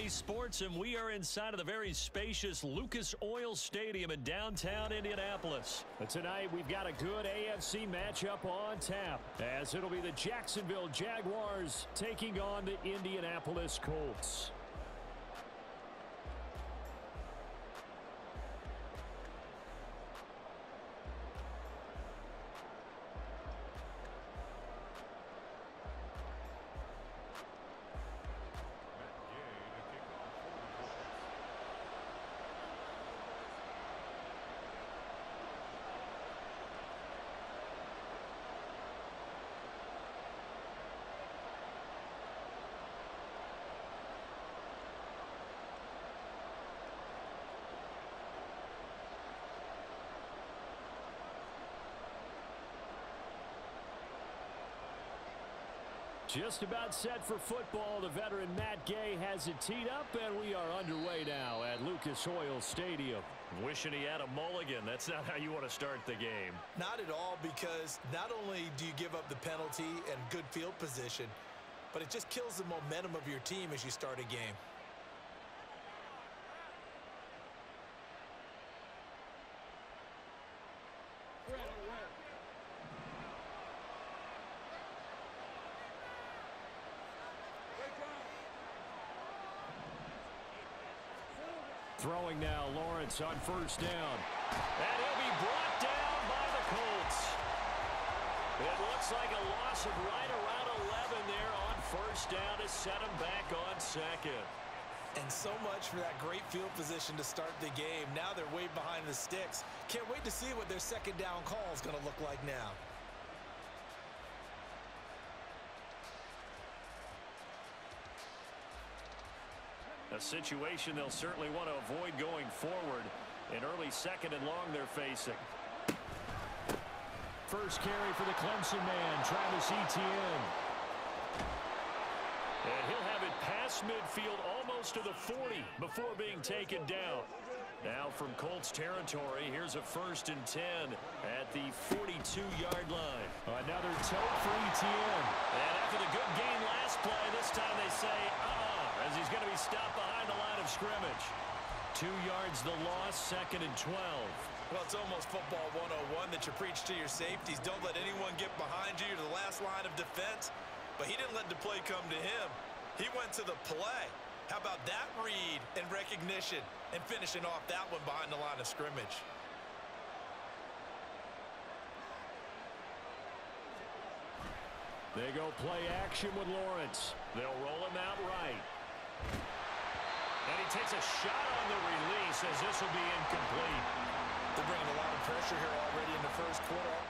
Bally Sports, and we are inside of the very spacious Lucas Oil Stadium in downtown Indianapolis. But tonight we've got a good AFC matchup on tap, as it'll be the Jacksonville Jaguars taking on the Indianapolis Colts. Just about set for football. The veteran Matt Gay has it teed up, and we are underway now at Lucas Oil Stadium. Wishing he had a mulligan. That's not how you want to start the game. Not at all, because not only do you give up the penalty and good field position, but it just kills the momentum of your team as you start a game. Throwing now, Lawrence on first down. And he'll be brought down by the Colts. It looks like a loss of right around 11 there on first down to set him back on second. And so much for that great field position to start the game. Now they're way behind the sticks. Can't wait to see what their second down call is going to look like now. A situation they'll certainly want to avoid going forward. An early second and long they're facing. First carry for the Clemson man, Travis Etienne. And he'll have it past midfield almost to the 40 before being taken down. Now from Colts territory, here's a 1st and 10 at the 42-yard line. Another tote for Etienne. And after the good game last play, this time they say, as he's going to be stopped behind the line of scrimmage. 2 yards the loss, 2nd and 12. Well, it's almost football 101 that you preach to your safeties. Don't let anyone get behind you to the last line of defense. But he didn't let the play come to him. He went to the play. How about that read and recognition and finishing off that one behind the line of scrimmage? They go play action with Lawrence. They'll roll him out right. And he takes a shot on the release as this will be incomplete. They're bringing a lot of pressure here already in the first quarter.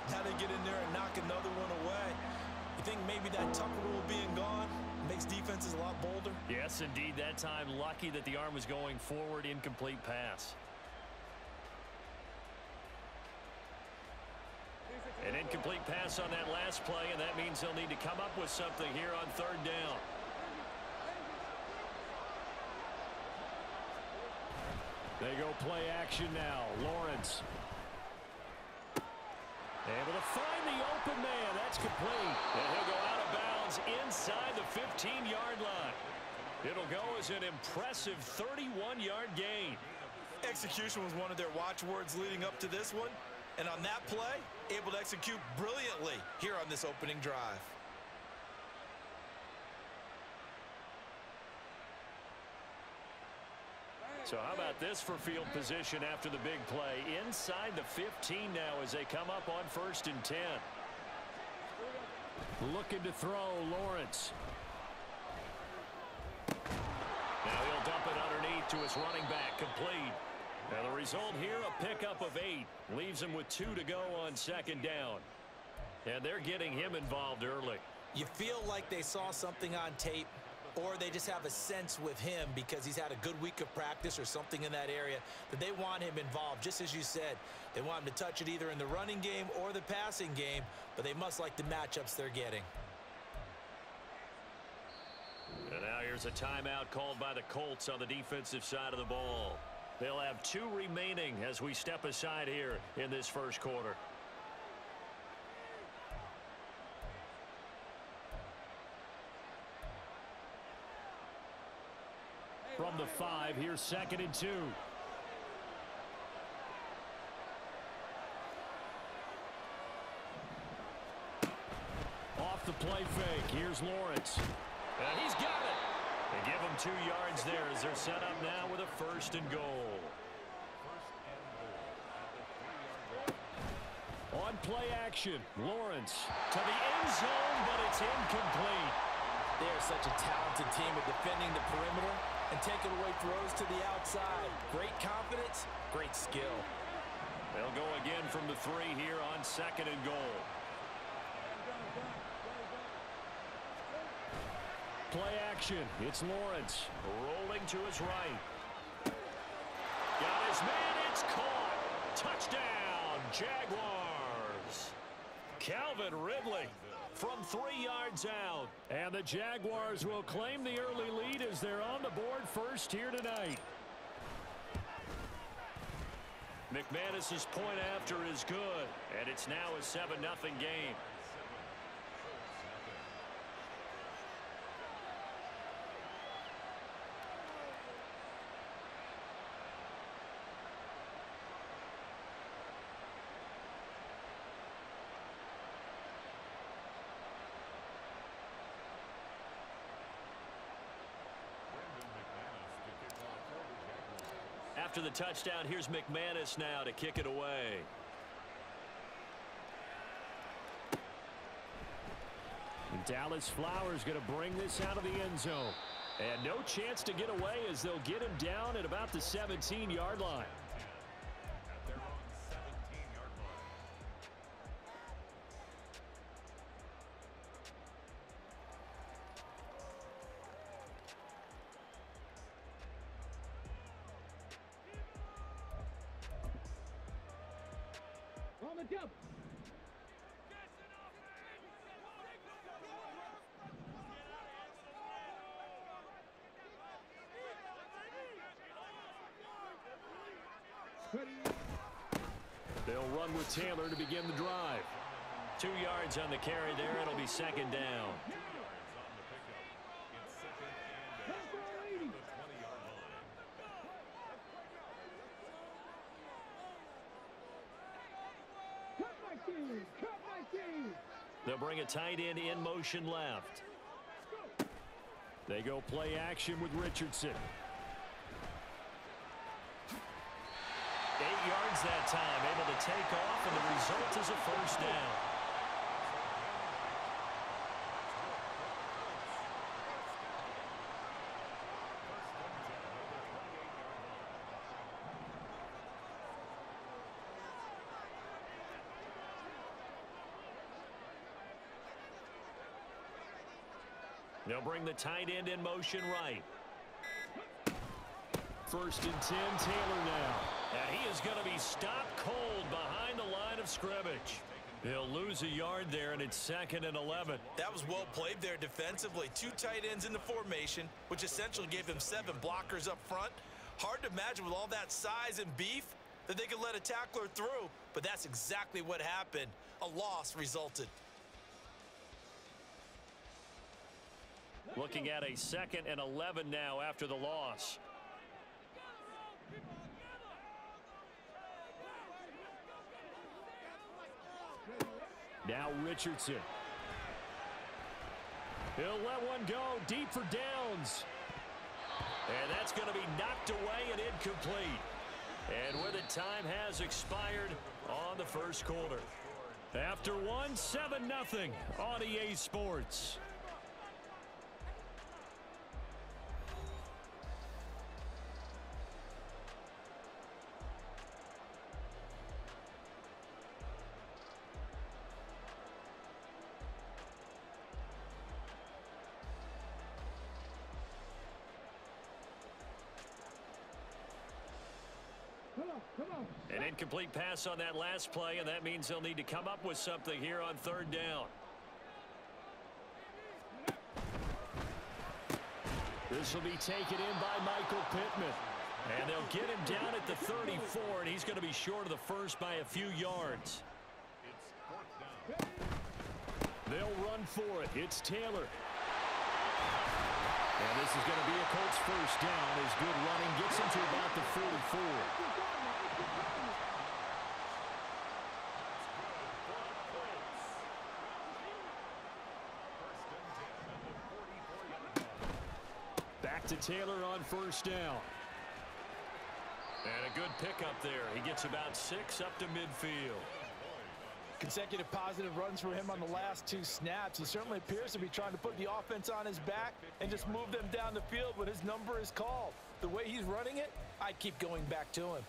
Now they get in there and knock another one away. You think maybe that Tucker rule being gone makes defenses a lot bolder? Yes, indeed. That time, lucky that the arm was going forward. Incomplete pass. An incomplete pass on that last play, and that means they'll need to come up with something here on 3rd down. They go play action now. Lawrence. Able to find the open man. That's complete. And he'll go out of bounds inside the 15-yard line. It'll go as an impressive 31-yard gain. Execution was one of their watchwords leading up to this one. And on that play, able to execute brilliantly here on this opening drive. So how about this for field position after the big play? Inside the 15 now as they come up on 1st and 10. Looking to throw, Lawrence. Now he'll dump it underneath to his running back, complete. Now the result here, a pickup of 8. Leaves him with 2 to go on 2nd down. And they're getting him involved early. You feel like they saw something on tape, or they just have a sense with him because he's had a good week of practice or something in that area that they want him involved. Just as you said, they want him to touch it either in the running game or the passing game, but they must like the matchups they're getting. And now here's a timeout called by the Colts on the defensive side of the ball. They'll have 2 remaining as we step aside here in this first quarter. From the 5, here's 2nd and 2. Off the play fake, here's Lawrence. And he's got it. They give him 2 yards there as they're set up now with a 1st and goal. On play action, Lawrence to the end zone, but it's incomplete. They're such a talented team at defending the perimeter and taking away throws to the outside. Great confidence, great skill. They'll go again from the 3 here on 2nd and goal. Play action. It's Lawrence rolling to his right. Got his man. It's caught. Touchdown, Jaguars. Calvin Ridley from 3 yards out. And the Jaguars will claim the early lead as they're on the board first here tonight. McManus's point after is good. And it's now a 7-0 game. After the touchdown, here's McManus now to kick it away. And Dallas Flowers going to bring this out of the end zone. And no chance to get away as they'll get him down at about the 17-yard line. They'll run with Taylor to begin the drive. 2 yards on the carry there. It'll be 2nd down. They'll bring a tight end in motion left. They go play action with Richardson. 8 yards that time, able to take off, and the result is a 1st down. They'll bring the tight end in motion right. 1st and 10, Taylor now. And he is going to be stopped cold behind the line of scrimmage. He'll lose a yard there, and it's 2nd and 11. That was well played there defensively. 2 tight ends in the formation, which essentially gave them 7 blockers up front. Hard to imagine with all that size and beef that they could let a tackler through, but that's exactly what happened. A loss resulted. Looking at a 2nd and 11 now after the loss. Now Richardson. He'll let one go deep for downs. And that's going to be knocked away and incomplete. And with it, time has expired on the first quarter. After one, 7-0 on EA Sports. An incomplete pass on that last play, and that means they'll need to come up with something here on third down. This will be taken in by Michael Pittman. And they'll get him down at the 34, and he's going to be short of the first by a few yards. They'll run for it. It's Taylor. And this is going to be a Colts first down as good running gets him to about the 44. Back to Taylor on first down. And a good pickup there. He gets about 6 up to midfield. Consecutive positive runs for him on the last 2 snaps. He certainly appears to be trying to put the offense on his back and just move them down the field when his number is called. The way he's running it, I keep going back to him.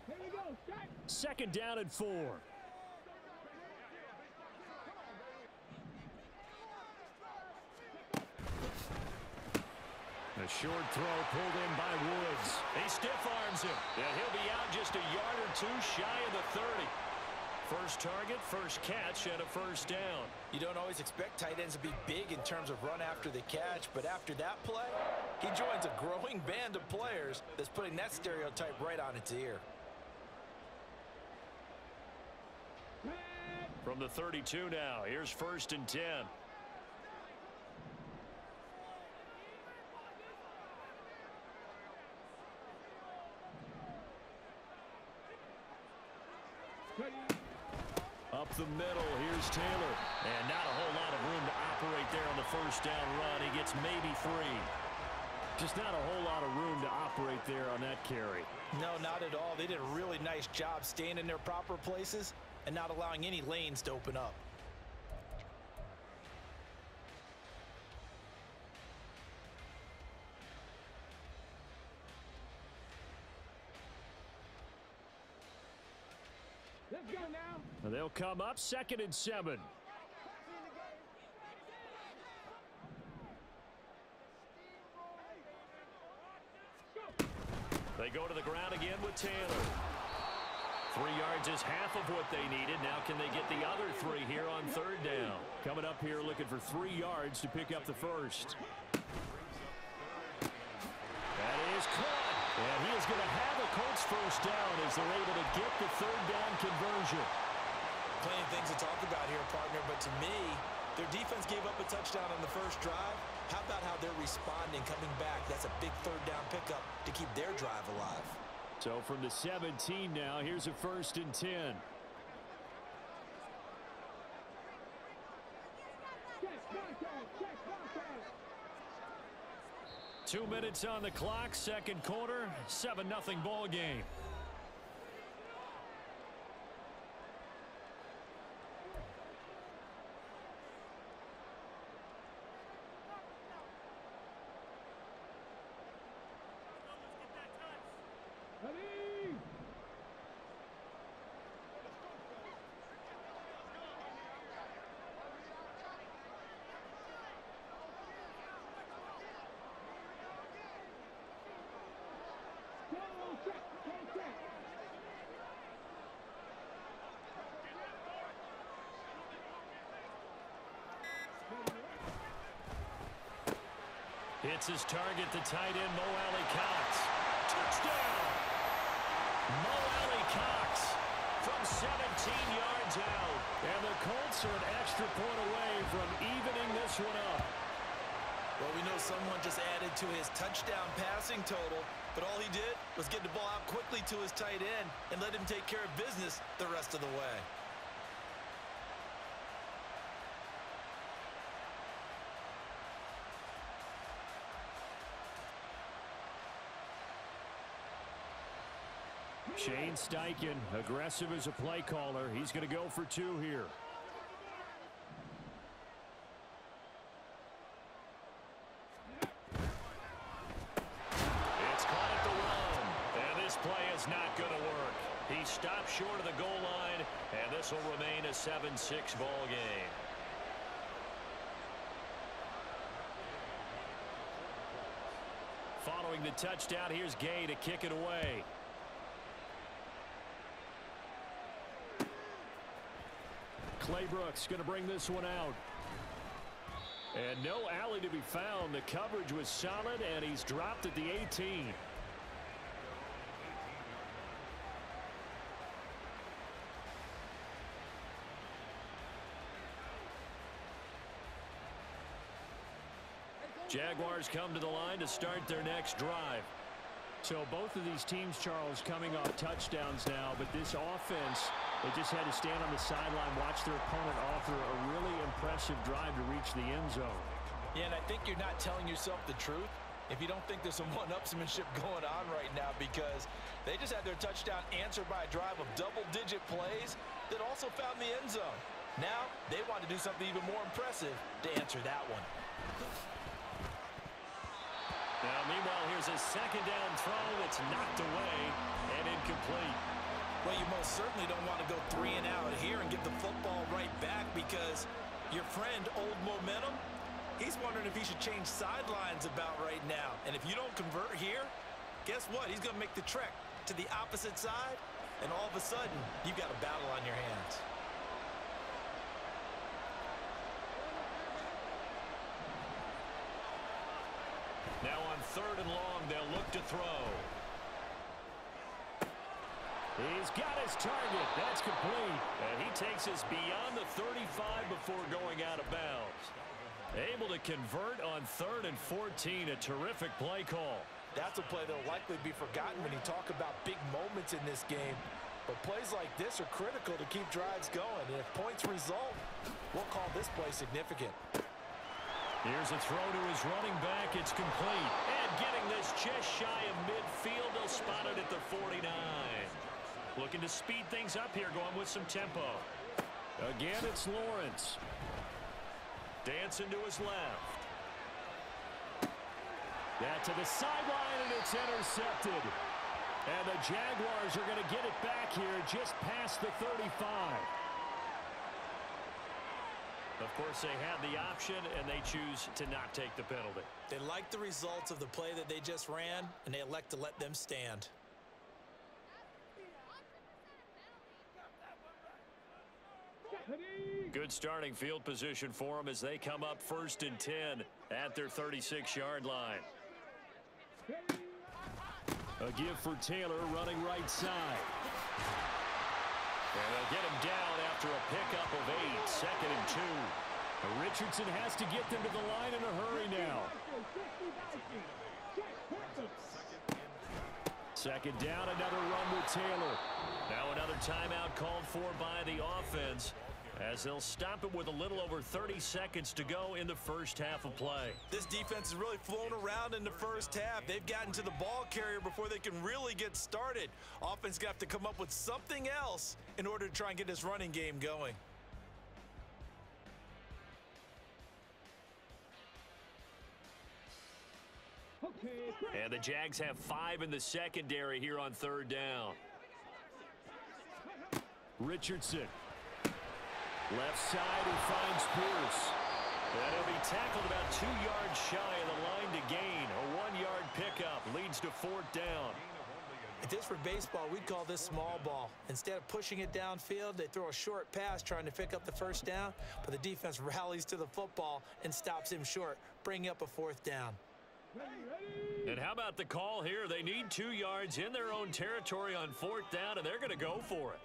Here we go. Second down and 4. A short throw pulled in by Woods. He stiff arms him. And he'll be out just a yard or 2 shy of the 30. First target, first catch, and a first down. You don't always expect tight ends to be big in terms of run after the catch, but after that play, he joins a growing band of players that's putting that stereotype right on its ear. From the 32 now, here's first and 10. 20. Up the middle, here's Taylor. And not a whole lot of room to operate there on the first down run. He gets maybe 3. Just not a whole lot of room to operate there on that carry. No, not at all. They did a really nice job staying in their proper places and not allowing any lanes to open up. Let's go now. They'll come up second and 7. They go to the ground again with Taylor. 3 yards is half of what they needed. Now can they get the other 3 here on third down? Coming up here looking for 3 yards to pick up the first. That is caught. And he is going to have a Colts first down as they're able to get the third down conversion. Plenty of things to talk about here, partner, but to me, their defense gave up a touchdown on the first drive. How about how they're responding, coming back? That's a big third down pickup to keep their drive alive. So from the 17 now, here's a first and 10. Check contact. Check contact. 2 minutes on the clock, second quarter, 7-0 ball game. Ready? Go, check, check. Hits his target, the tight end, Mo Alley-Cox. Touchdown! Mo Alley-Cox from 17 yards out. And the Colts are an extra point away from evening this one up. Well, we know someone just added to his touchdown passing total, but all he did was get the ball out quickly to his tight end and let him take care of business the rest of the way. Shane Steichen, aggressive as a play caller. He's going to go for 2 here. It's caught at the run. And this play is not going to work. He stopped short of the goal line, and this will remain a 7-6 ball game. Following the touchdown, here's Gay to kick it away. Claybrooks going to bring this one out. And no alley to be found. The coverage was solid, and he's dropped at the 18. Jaguars come to the line to start their next drive. So both of these teams, Charles, coming off touchdowns now, but this offense, they just had to stand on the sideline, watch their opponent offer a really impressive drive to reach the end zone. Yeah, and I think you're not telling yourself the truth if you don't think there's some one-upsmanship going on right now, because they just had their touchdown answered by a drive of double-digit plays that also found the end zone. Now they want to do something even more impressive to answer that one. Now, meanwhile, here's a second down throw that's knocked away and incomplete. Well, you most certainly don't want to go 3 and out here and give the football right back, because your friend, Old Momentum, he's wondering if he should change sidelines about right now. And if you don't convert here, guess what? He's going to make the trek to the opposite side, and all of a sudden, you've got a battle on your hands. Now on 3rd and long, they'll look to throw. He's got his target. That's complete. And he takes us beyond the 35 before going out of bounds. Able to convert on 3rd and 14. A terrific play call. That's a play that will likely be forgotten when you talk about big moments in this game. But plays like this are critical to keep drives going. And if points result, we'll call this play significant. Here's a throw to his running back. It's complete. And getting this just shy of midfield. They'll spot it at the 49. Looking to speed things up here, going with some tempo. Again, it's Lawrence. Dancing to his left. That to the sideline, and it's intercepted. And the Jaguars are going to get it back here just past the 35. Of course, they had the option, and they choose to not take the penalty. They like the results of the play that they just ran, and they elect to let them stand. Good starting field position for them as they come up 1st and 10 at their 36-yard line. A give for Taylor running right side. And they'll get him down after a pickup of 8, 2nd and 2. Richardson has to get them to the line in a hurry now. 2nd down, another run with Taylor. Now another timeout called for by the offense, as they'll stop it with a little over 30 seconds to go in the first half of play. This defense has really flown around in the first half. They've gotten to the ball carrier before they can really get started. Offense got to come up with something else in order to try and get this running game going. And the Jags have 5 in the secondary here on 3rd down. Richardson. Left side, he finds Pierce. And he'll be tackled about 2 yards shy of the line to gain. A 1-yard pickup leads to 4th down. If this were baseball, we'd call this small ball. Instead of pushing it downfield, they throw a short pass trying to pick up the 1st down, but the defense rallies to the football and stops him short, bringing up a 4th down. And how about the call here? They need 2 yards in their own territory on 4th down, and they're going to go for it.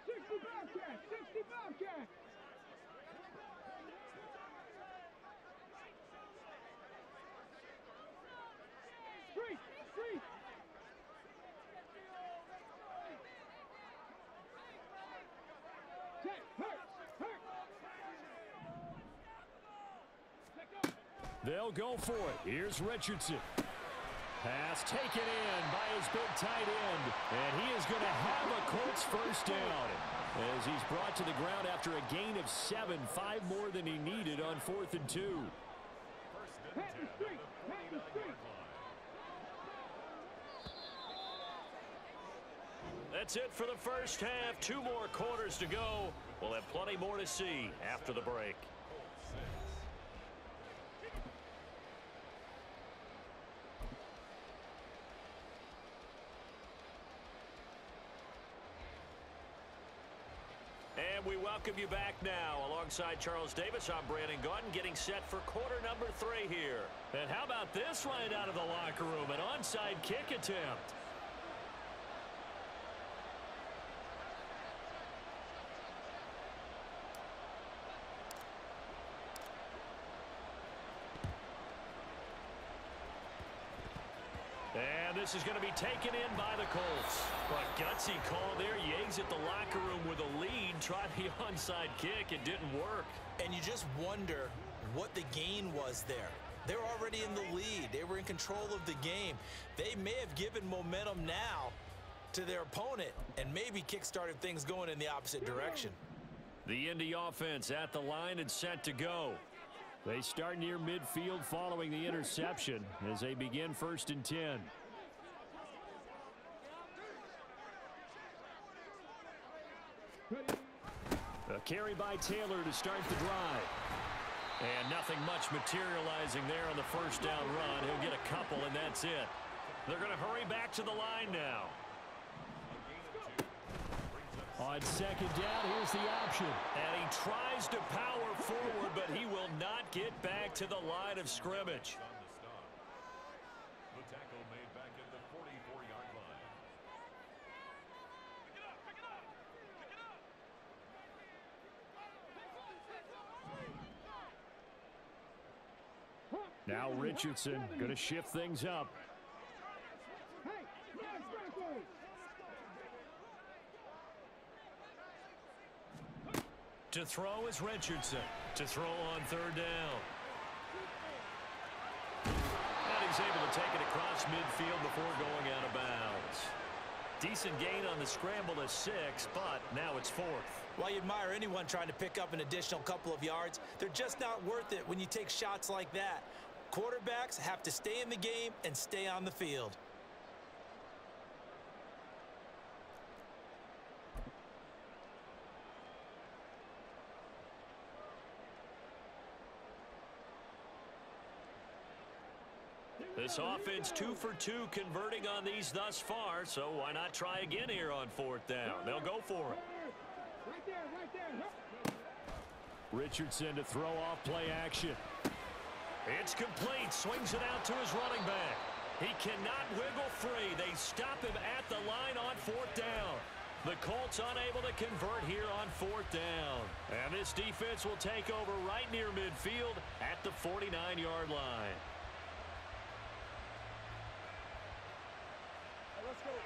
60 Bobcat! 60 Bobcat! Free! Free! Check! Hurt! Hurt! They'll go for it. Here's Richardson. Pass taken in by his big tight end. And he is going to have a Colts first down as he's brought to the ground after a gain of 7, 5 more than he needed on 4th and 2. Pat the street. Pat the street. That's it for the first half. 2 more quarters to go. We'll have plenty more to see after the break. And we welcome you back now. Alongside Charles Davis, I'm Brandon Gaudin, getting set for quarter number 3 here. And how about this right out of the locker room? An onside kick attempt. And this is going to be taken in by the Colts. But gutsy call there. You exit the locker room with a lead. Try the onside kick. It didn't work. And you just wonder what the gain was there. They're already in the lead. They were in control of the game. They may have given momentum now to their opponent and maybe kick-started things going in the opposite direction. The Indy offense at the line and set to go. They start near midfield following the interception as they begin 1st and 10. A carry by Taylor to start the drive. And nothing much materializing there on the first down run. He'll get a couple, and that's it. They're going to hurry back to the line now. On 2nd down, here's the option. And he tries to power forward, but he will not get back to the line of scrimmage. The tackle made back at the 44-yard line. Now Richardson going to shift things up. Hey, nice tackle. To throw is Richardson. To throw on 3rd down. And he's able to take it across midfield before going out of bounds. Decent gain on the scramble to 6, but now it's 4th. While you admire anyone trying to pick up an additional couple of yards, they're just not worth it when you take shots like that. Quarterbacks have to stay in the game and stay on the field. This offense 2 for 2 converting on these thus far, so why not try again here on 4th down? They'll go for it. Right there, right there. Richardson to throw off play action. It's complete. Swings it out to his running back. He cannot wiggle free. They stop him at the line on 4th down. The Colts unable to convert here on 4th down. And this defense will take over right near midfield at the 49-yard line.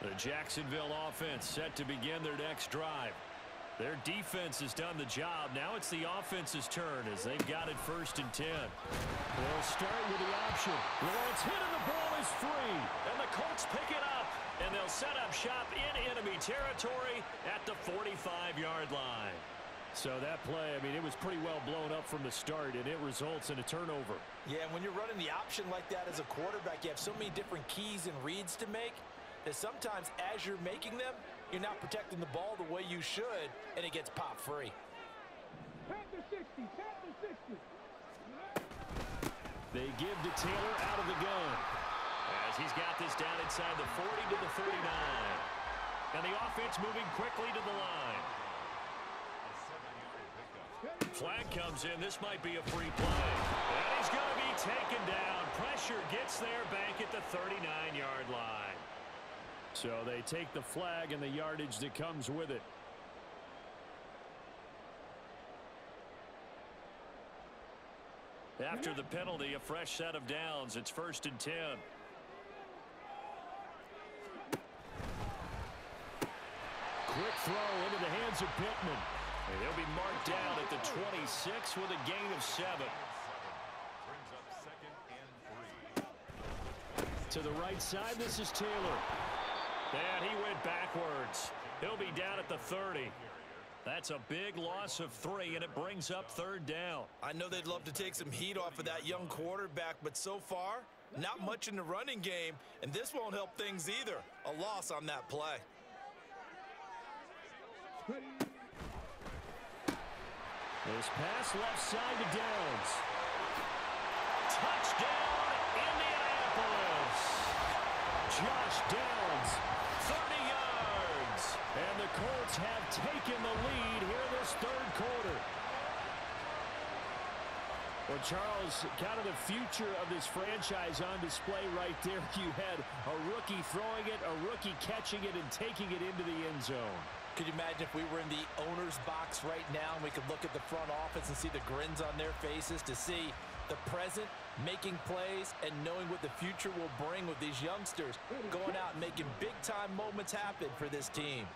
The Jacksonville offense set to begin their next drive. Their defense has done the job. Now it's the offense's turn as they've got it 1st and 10. They'll start with the option. Lawrence hit and the ball is free. And the Colts pick it up. And they'll set up shop in enemy territory at the 45-yard line. So that play, I mean, it was pretty well blown up from the start, and it results in a turnover. Yeah, when you're running the option like that as a quarterback, you have so many different keys and reads to make that sometimes as you're making them, you're not protecting the ball the way you should, and it gets pop free. Pat the 60, pat the 60. They give to Taylor out of the gun. As he's got this down inside the 40 to the 39. And the offense moving quickly to the line. Flag comes in. This might be a free play. And he's going to be taken down. Pressure gets there back at the 39-yard line. So they take the flag and the yardage that comes with it. After the penalty, a fresh set of downs. It's 1st and 10. Quick throw into the hands of Pittman. And he'll be marked down at the 26 with a gain of 7. Brings up 2nd and 3. To the right side, this is Taylor. And he went backwards. He'll be down at the 30. That's a big loss of 3, and it brings up 3rd down. I know they'd love to take some heat off of that young quarterback, but so far, not much in the running game, and this won't help things either. A loss on that play. This pass left side to Downs. Touchdown, Indianapolis. Josh Downs, 30 yards. And the Colts have taken the lead here this 3rd quarter. Well, Charles, kind of the future of this franchise on display right there. You had a rookie throwing it, a rookie catching it, and taking it into the end zone. Could you imagine if we were in the owner's box right now and we could look at the front office and see the grins on their faces, to see the present making plays and knowing what the future will bring with these youngsters going out and making big-time moments happen for this team.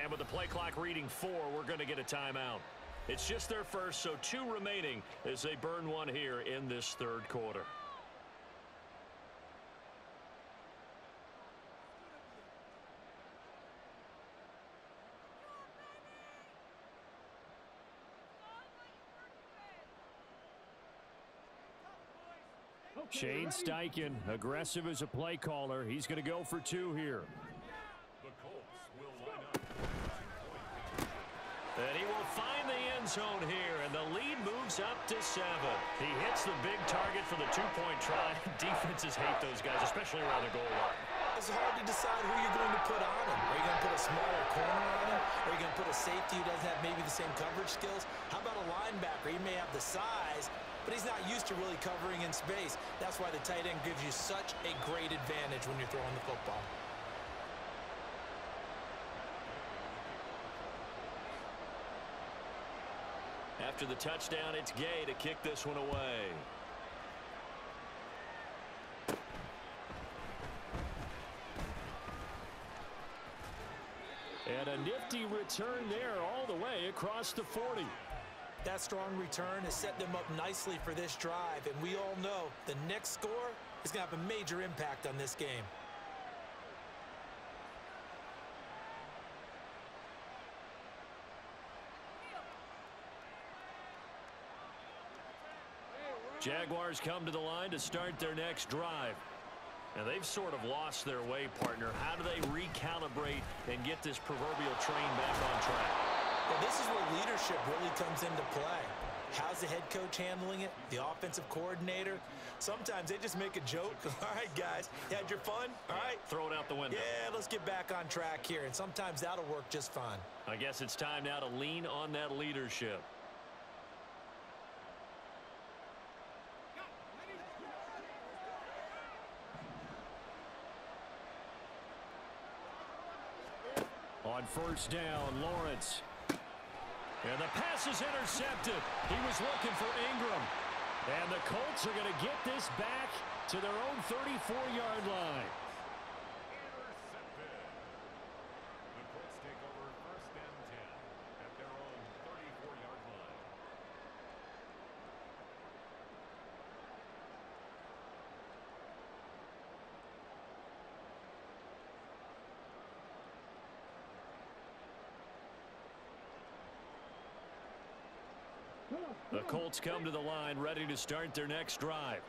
And with the play clock reading 4, we're going to get a timeout. It's just their first, so 2 remaining as they burn 1 here in this 3rd quarter. Shane Steichen, aggressive as a play caller. He's going to go for 2 here. The Colts will line up. And he will find the end zone here, and the lead moves up to 7. He hits the big target for the 2-point try. Defenses hate those guys, especially around the goal line. It's hard to decide who you're going to put on him. Are you going to put a smaller corner on him? Are you going to put a safety who doesn't have maybe the same coverage skills? How about a linebacker? He may have the size, but he's not used to really covering in space. That's why the tight end gives you such a great advantage when you're throwing the football. After the touchdown, it's Gay to kick this one away. And a nifty return there all the way across the 40. That strong return has set them up nicely for this drive, and we all know the next score is going to have a major impact on this game. Jaguars come to the line to start their next drive. And they've sort of lost their way, partner. How do they recalibrate and get this proverbial train back on track? Well, this is where leadership really comes into play. How's the head coach handling it? The offensive coordinator? Sometimes they just make a joke. All right, guys, you had your fun? All right. Throw it out the window. Yeah, let's get back on track here. And sometimes that'll work just fine. I guess it's time now to lean on that leadership. On first down, Lawrence. And the pass is intercepted. He was looking for Ingram. And the Colts are going to get this back to their own 34-yard line. Intercepted. The Colts take over 1st and 10 at their own 34-yard line. The Colts come to the line ready to start their next drive.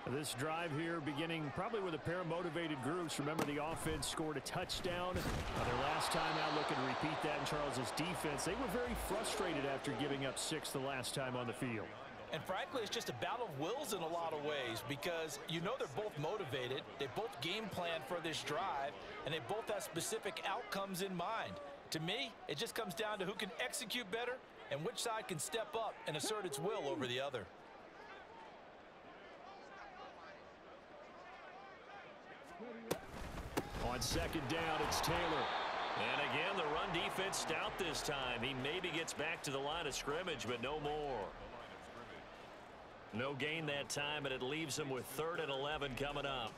This drive here beginning probably with a pair of motivated groups. Remember, the offense scored a touchdown their last time out, looking to repeat that in Charles's defense. They were very frustrated after giving up 6 the last time on the field. And frankly, it's just a battle of wills in a lot of ways, because you know they're both motivated, they both game plan for this drive, and they both have specific outcomes in mind. To me, it just comes down to who can execute better and which side can step up and assert its will over the other. On second down, it's Taylor. And again, the run defense stout this time. He maybe gets back to the line of scrimmage, but no more. No gain that time, and it leaves them with 3rd and 11 coming up.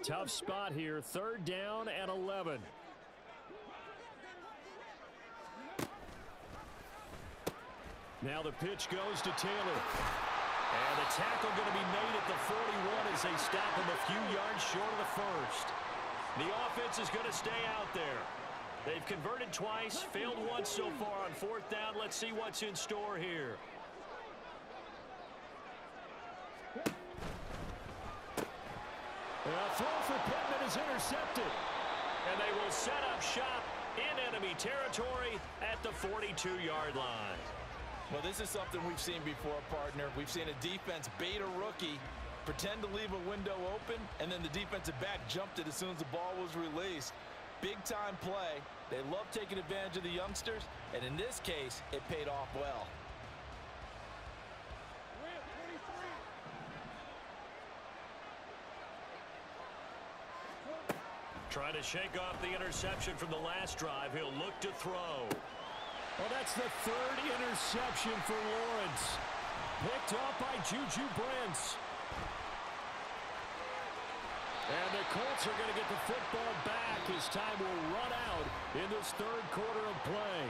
Tough spot here, 3rd down and 11. Now the pitch goes to Taylor. And the tackle going to be made at the 41 as they stop him a few yards short of the first. The offense is going to stay out there. They've converted twice, failed once so far on 4th down. Let's see what's in store here. A throw for Pittman is intercepted. And they will set up shop in enemy territory at the 42-yard line. Well, this is something we've seen before, partner. We've seen a defense bait a rookie, pretend to leave a window open, and then the defensive back jumped it as soon as the ball was released. Big-time play. They love taking advantage of the youngsters, and in this case, it paid off well. Trying to shake off the interception from the last drive. He'll look to throw. Well, that's the 3rd interception for Lawrence. Picked off by Juju Brents. And the Colts are going to get the football back as time will run out in this 3rd quarter of play.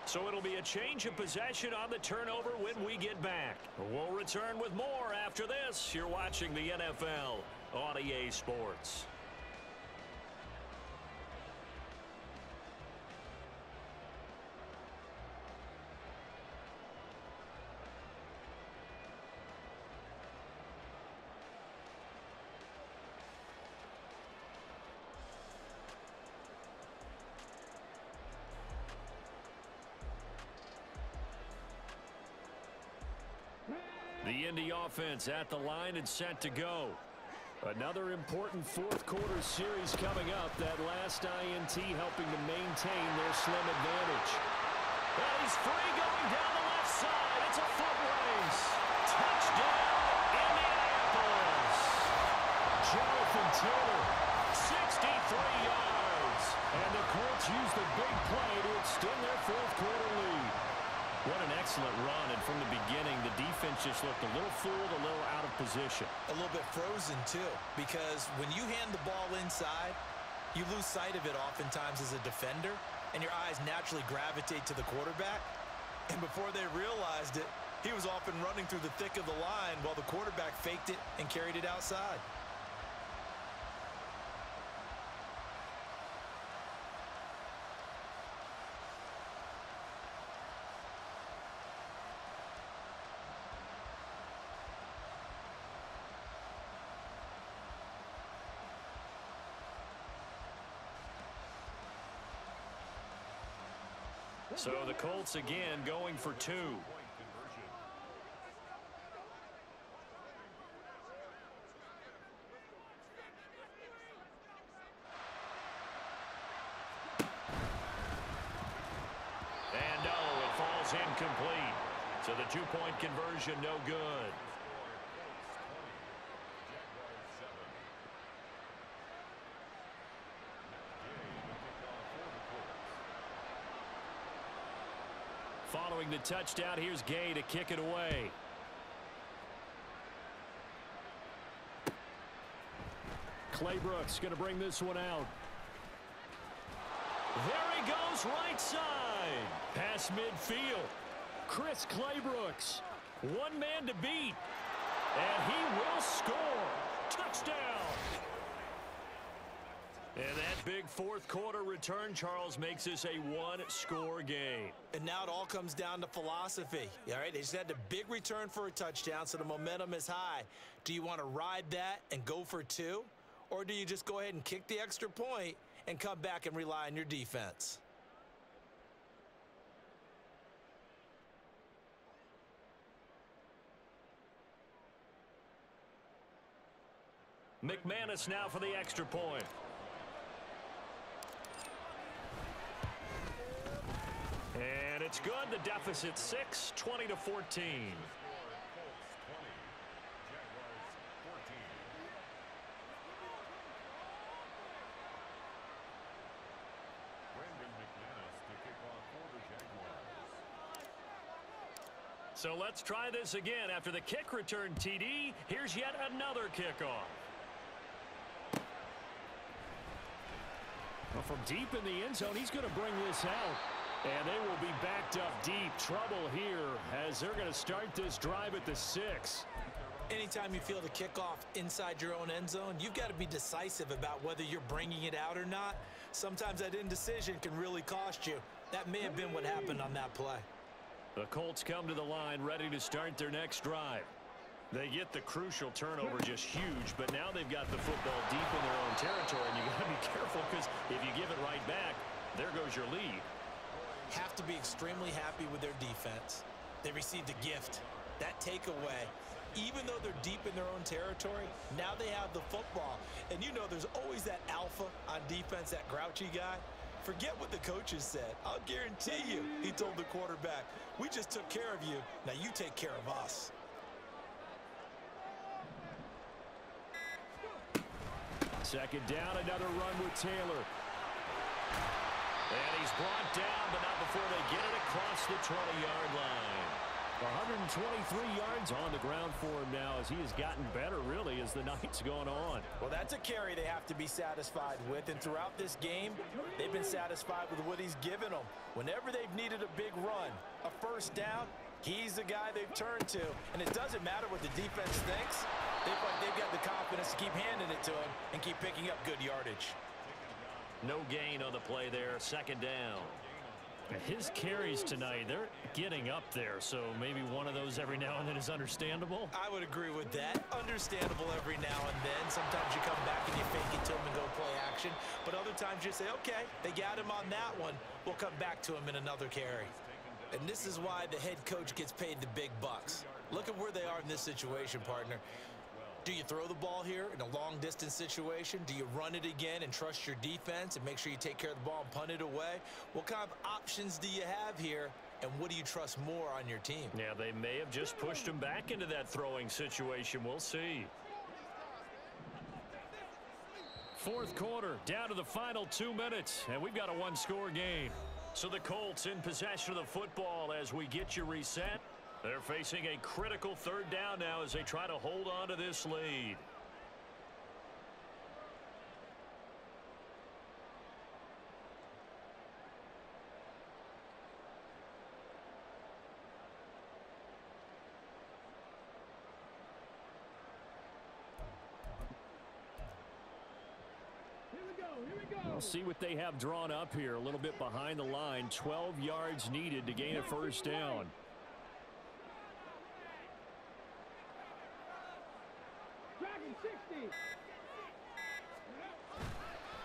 So it'll be a change of possession on the turnover when we get back. We'll return with more after this. You're watching the NFL on EA Sports. The Indy offense at the line and set to go. Another important 4th quarter series coming up. That last INT helping to maintain their slim advantage. Well, he's free going down the left side. It's a foot race. Touchdown, Indianapolis. Jonathan Taylor, 63 yards. And the Colts use the big play to extend their 4th quarter lead. What an excellent run, and from the beginning, the defense just looked a little fooled, a little out of position. A little bit frozen, too, because when you hand the ball inside, you lose sight of it oftentimes as a defender, and your eyes naturally gravitate to the quarterback. And before they realized it, he was off and running through the thick of the line while the quarterback faked it and carried it outside. So the Colts again going for 2. And no, it falls incomplete. So the 2-point conversion no good. Following the touchdown, here's Gay to kick it away. Clay Brooks going to bring this one out. There he goes, right side. Pass midfield. Chris Claybrooks. One man to beat. And he will score. Touchdown. And that big 4th quarter return, Charles, makes this a 1-score game. And now it all comes down to philosophy. All right, they just had a big return for a touchdown, so the momentum is high. Do you want to ride that and go for 2? Or do you just go ahead and kick the extra point and come back and rely on your defense? McManus now for the extra point. And it's good. The deficit 6, 20-14. Colts 20, Jaguars 14. Brandon McManus to kick off for the Jaguars. So let's try this again. After the kick return TD, here's yet another kickoff. Well, from deep in the end zone, he's going to bring this out. And they will be backed up deep. Trouble here as they're going to start this drive at the 6. Anytime you feel the kickoff inside your own end zone, you've got to be decisive about whether you're bringing it out or not. Sometimes that indecision can really cost you. That may have been what happened on that play. The Colts come to the line ready to start their next drive. They get the crucial turnover just huge, but now they've got the football deep in their own territory, and you got to be careful because if you give it right back, there goes your lead. Have to be extremely happy with their defense. They received a gift. That takeaway, even though they're deep in their own territory, now they have the football. And you know there's always that alpha on defense, that grouchy guy. Forget what the coaches said. I'll guarantee you, he told the quarterback, we just took care of you. Now you take care of us. Second down, another run with Taylor. And he's brought down, but not before they get it across the 20-yard line. 123 yards on the ground for him now as he has gotten better, really, as the night's gone on. Well, that's a carry they have to be satisfied with, and throughout this game, they've been satisfied with what he's given them. Whenever they've needed a big run, a first down, he's the guy they've turned to. And it doesn't matter what the defense thinks. They've got the confidence to keep handing it to him and keep picking up good yardage. No gain on the play there, second down. His carries tonight, they're getting up there, so maybe one of those every now and then is understandable. I would agree with that. Understandable every now and then. Sometimes you come back and you fake it to him and go play action. But other times you say, okay, they got him on that one. We'll come back to him in another carry. And this is why the head coach gets paid the big bucks. Look at where they are in this situation, partner. Do you throw the ball here in a long-distance situation? Do you run it again and trust your defense and make sure you take care of the ball and punt it away? What kind of options do you have here, and what do you trust more on your team? Yeah, they may have just pushed him back into that throwing situation. We'll see. Fourth quarter, down to the final 2 minutes, and we've got a one-score game. So the Colts in possession of the football as we get you reset. They're facing a critical third down now as they try to hold on to this lead. We'll see what they have drawn up here. A little bit behind the line. 12 yards needed to gain a first down.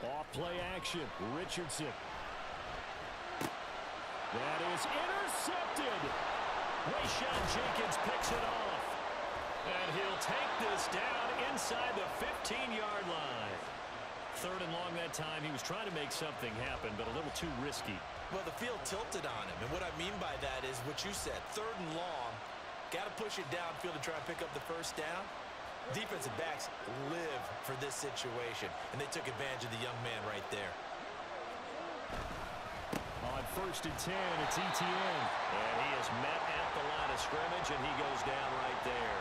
Off play action. Richardson. That is intercepted. Rayshawn Jenkins picks it off. And he'll take this down inside the 15-yard line. Third and long that time. He was trying to make something happen, but a little too risky. Well, the field tilted on him. And what I mean by that is what you said. Third and long. Got to push it downfield to try and pick up the first down. Defensive backs live for this situation, and they took advantage of the young man right there. On first and 10, it's Etienne. And he is met at the line of scrimmage, and he goes down right there.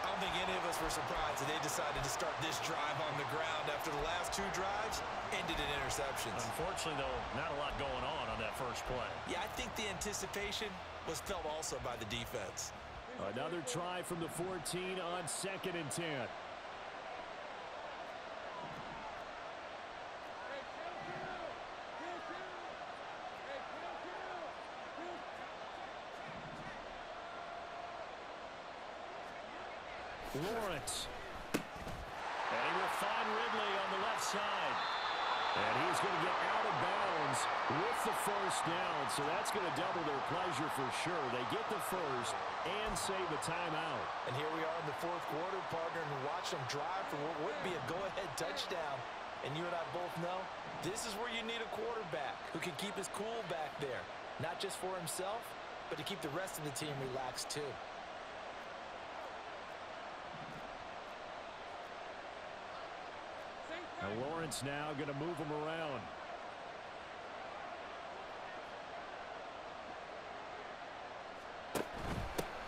I don't think any of us were surprised that they decided to start this drive on the ground after the last two drives ended in interceptions. Unfortunately, though, not a lot going on that first play. Yeah, I think the anticipation was felt also by the defense. Another try from the 14 on second and 10. Lawrence. And he will find Ridley on the left side. And he's going to get out of bounds with the first down, so that's going to double their pleasure for sure. They get the first and save a timeout. And here we are in the fourth quarter, partner, and watch them drive for what would be a go-ahead touchdown. And you and I both know this is where you need a quarterback who can keep his cool back there, not just for himself, but to keep the rest of the team relaxed too. Now Lawrence now going to move him around.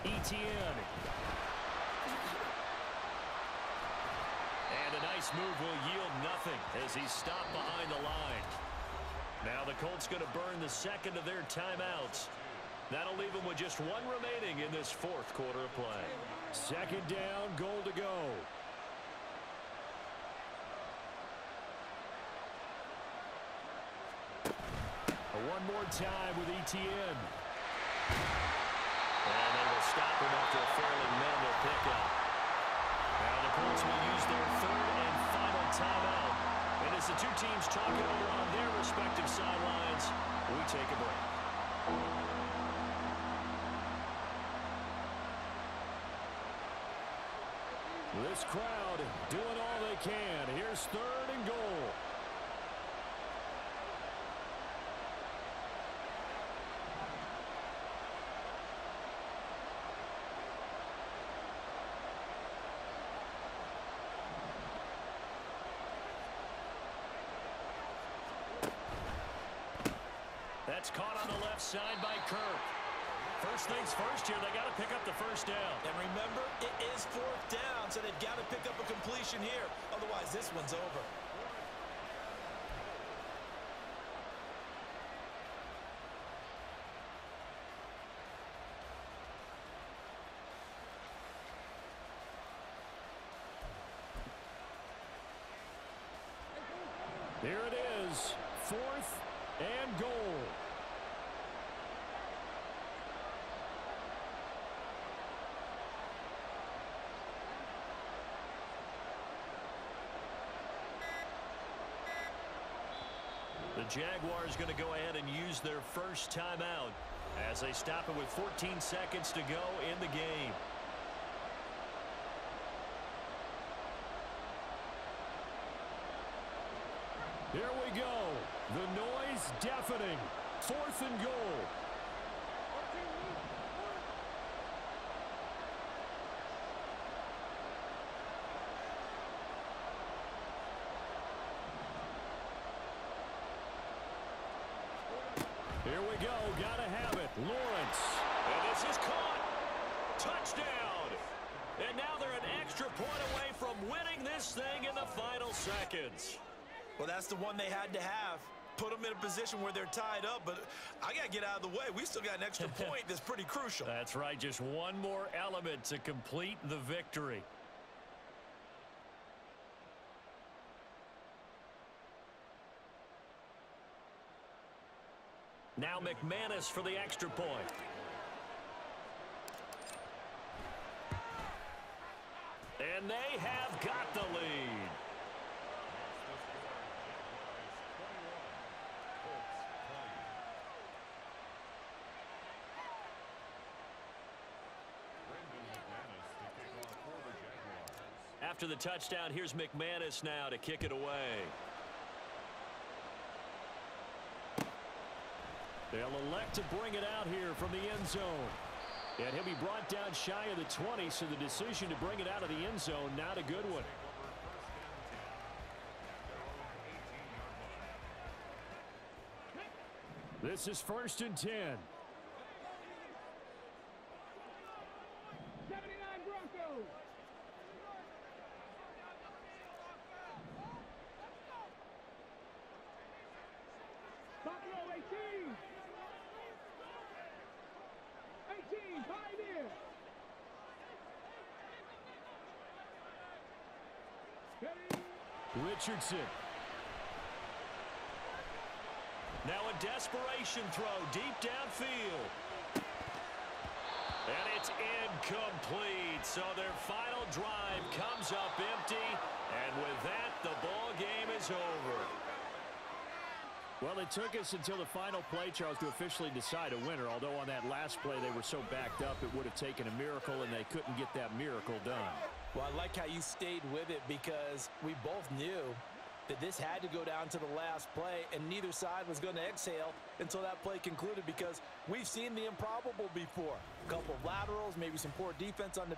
Etienne. And a nice move will yield nothing as he's stopped behind the line. Now the Colts going to burn the second of their timeouts. That'll leave them with just one remaining in this fourth quarter of play. Second down, goal to go. One more time with Etienne. And they will stop him after a fairly minimal pickup. Now the Colts will use their third and final timeout. And as the two teams talk it over on their respective sidelines, we take a break. This crowd doing all they can. Here's third and goal. That's caught on the left side by Kirk. First things first here, they got to pick up the first down. And remember, it is fourth down, so they've got to pick up a completion here. Otherwise, this one's over. Here it is, fourth and goal. The Jaguars going to go ahead and use their first timeout as they stop it with 14 seconds to go in the game. Here we go. The noise deafening. Fourth and goal. Here we go. Gotta have it. Lawrence. And this is caught. Touchdown. And now they're an extra point away from winning this thing in the final seconds. Well, that's the one they had to have. Put them in a position where they're tied up, but I got to get out of the way. We still got an extra point that's pretty crucial. That's right. Just one more element to complete the victory. Now McManus for the extra point. And they have got the lead. After the touchdown, here's McManus now to kick it away. They'll elect to bring it out here from the end zone. And he'll be brought down shy of the 20, so the decision to bring it out of the end zone, not a good one. This is 1st and 10. 79 Broncos. Buffalo 18. 18, Pioneer. Richardson. Now a desperation throw deep downfield. And it's incomplete. So their final drive comes up empty. And with that, the ball game is over. Well, it took us until the final play, Charles, to officially decide a winner, although on that last play they were so backed up it would have taken a miracle, and they couldn't get that miracle done. Well, I like how you stayed with it because we both knew that this had to go down to the last play, and neither side was going to exhale until that play concluded because we've seen the improbable before. A couple of laterals, maybe some poor defense on the